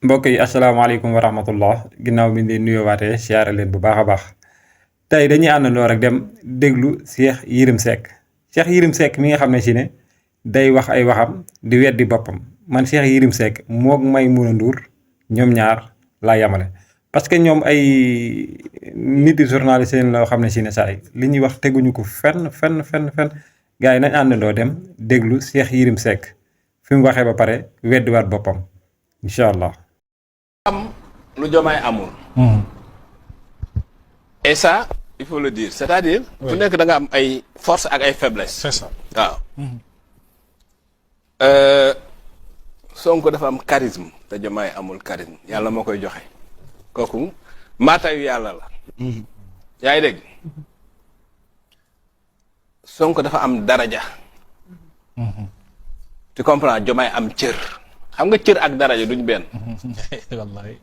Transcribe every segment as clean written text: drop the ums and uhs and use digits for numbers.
mbokk yi asalaamaaleykum wa rahmatullah ginnaaw bi ñu nuyoowaatee siyaare leen bu baax a baax tey dañuy àndandoo rek dem déglu Cheikh Yérim Seck Cheikh Yérim Seck mi nga xam ne si ne day wax ay waxam di weddi boppam man Cheikh Yérim Seck moog Maimouna Ndour ñoom ñaar laa yamale parce que ñoom ay nit yi journaliste leen loo xam ne si ne saa yi li ñuy wax teguñu ko fenn gars yi nañ àndandoo dem déglu Cheikh Yérim Seck fi mu waxee ba pare weddiwaat boppam incha allah. am lu Diomaye amul. Et ça il faut le dire c'est-à-dire. ku nekk da nga am ay force ak ay faiblesse. C'est ça. waaw. Sonko dafa am charisme te Diomaye amul charisme yàlla moo koy joxe kooku maatayu yàlla la. yaa ngi dégg Sonko dafa am daraja. tu comprends Diomaye am cër. xam nga cër ak daraja duñ benn. wallahi.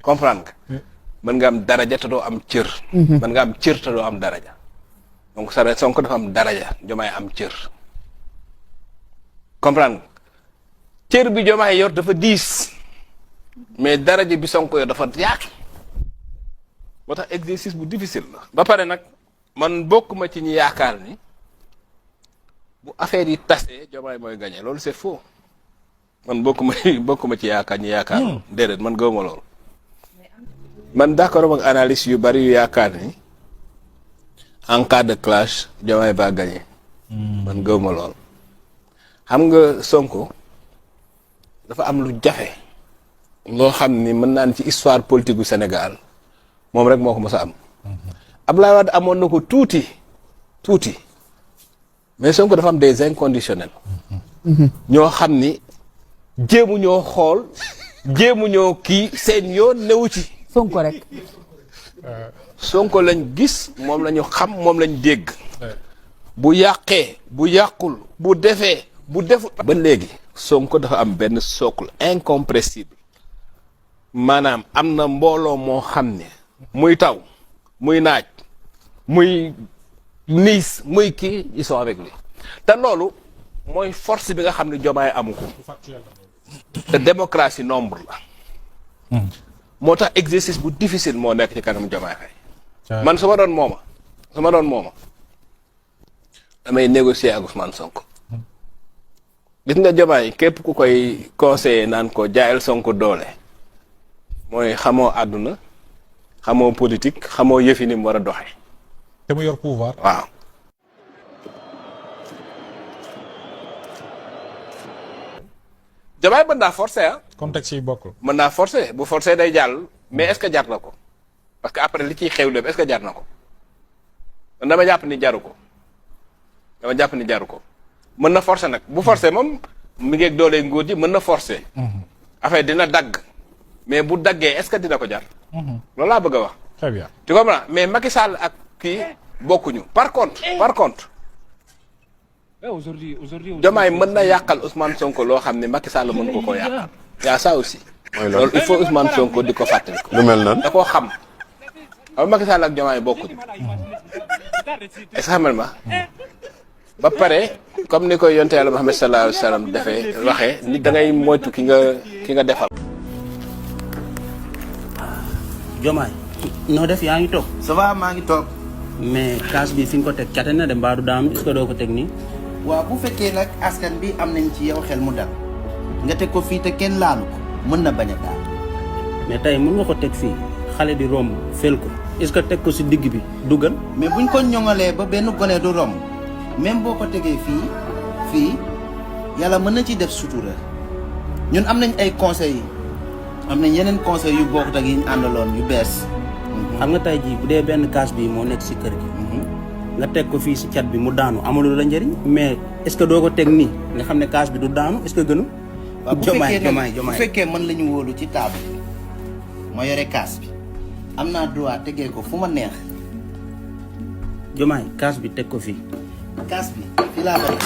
comprendre nga. mën nga am daraja te doo am cër. mën nga am cër te doo am daraja. donc Sonko dafa am daraja Diomaye am cër. comprendre nga cër bi Diomaye yor dafa diis. mais daraja bi Sonko yor dafa yaatu. moo tax exercice bu difficile la. ba pare nag man bokkuma ci ñi yaakaar ni bu affaire yi tasee Diomaye mooy gagné loolu c'est faux. man bokkuma ci yaakaar ñi yaakaar. déedéet man gëwuma loolu. man d'accord ak analyse yu bari yu yaakaar ni en cas de clash Diomaye ba gagné. man gëwuma loolu. xam nga Sonko dafa am lu jafe. loo xam ni mën naa ci histoire politique gu Sénégal moom rek moo ko mës a am. Abdoulaye Wade amoon na ko tuuti mais Sonko dafa am des inconditionnels. ñoo xam ni. jéemu ñoo xool jéemu ñoo kii seen yoon newu ci. Sonko rek. Sonko lañ gis moom lañu xam moom lañ dégg. bu yàqee bu yàqul bu defee bu deful. ba léegi Sonko dafa am benn socle incompressible maanaam am na mbooloo moo xam ne muy taw muy naaj muy niis muy kii ils sont avec lui te loolu mooy force bi nga xam ne Diomaye amu ko. te démocratie nombre la. moo tax exercice bu difficile moo nekk ci kanam Diomaye Faye. man su ma doon mooma damay négocier ak Ousmane Sonko. gis nga Diomaye képp ku koy conseiller naan ko jaayal Sonko doole mooy xamoo àdduna xamoo politique xamoo yëfi ni mu war a doxe te mu yor pouvoir. waaw. Diomaye mën naa forcer ah. contexte yi bokkul. mën naa forcer bu forcer day jàll mais est-ce que jar na ko parce que après li ciy xew lépp est-ce que jar na ko man dama jàpp ni jaru ko mën na forcer nag bu forcer moom mi ngi ak doole nguur ji mën na forcer. affaire dina dagg mais bu daggee est-ce que dina ko jar. loolu laa bëgg a wax. très bien. tu comprends mais Macky Sall ak kii bokkuñu par contre. Diomaye mën na yàqal Ousmane Sonko loo xam ne Macky Sall mën ko koo yàqal. yaa ça aussi. mooy loolu il faut Ousmane Sonko di ko fàttali ko. lu mel nan da koo xam. xam Macky Sall ak Diomaye bokkuñu. est-ce que xamal ma. ba pare comme ni koy yonte Yàlla Muhammad sallallahu alayhi wa sallam waxee nit da ngay moytu ki nga defal. Diomaye noo def yaa ngi toog. ça va maa ngi toog. mais kaas bi fi nga ko teg cate na de mbaa du daam est-ce que doo ko teg nii. waaw bu fekkee nag askan bi am nañ ci yow xel mu dal nga teg ko fii te kenn laalu ko mën na bañ a daal. mais tey mën nga ko teg fii xale di romb fel ko est-ce que teg ko si digg bi du gën. mais buñ ko ñoŋalee ba benn gone du romb même boo ko tegee fii yàlla mën na ci def sutura ñun am nañ ay conseils am nañ yeneen conseils yu bokkut ak yi ñu àndaloon yu bees. xam nga tey jii bu dee benn kaas bi moo nekk si kër gi. nga teg ko fii si cat bi mu daanu amalu la njëriñ. mais est-ce que doo ko teg nii nga xam ne kaas bi du daanu est-ce que gënu. waaw bu fekkee mën la ñu wóolu ci table bi ma yore kaas bi am naa droit tegee ko fu ma neex. Diomaye kaas bi teg ko fii. kaas bi fii laa bëri.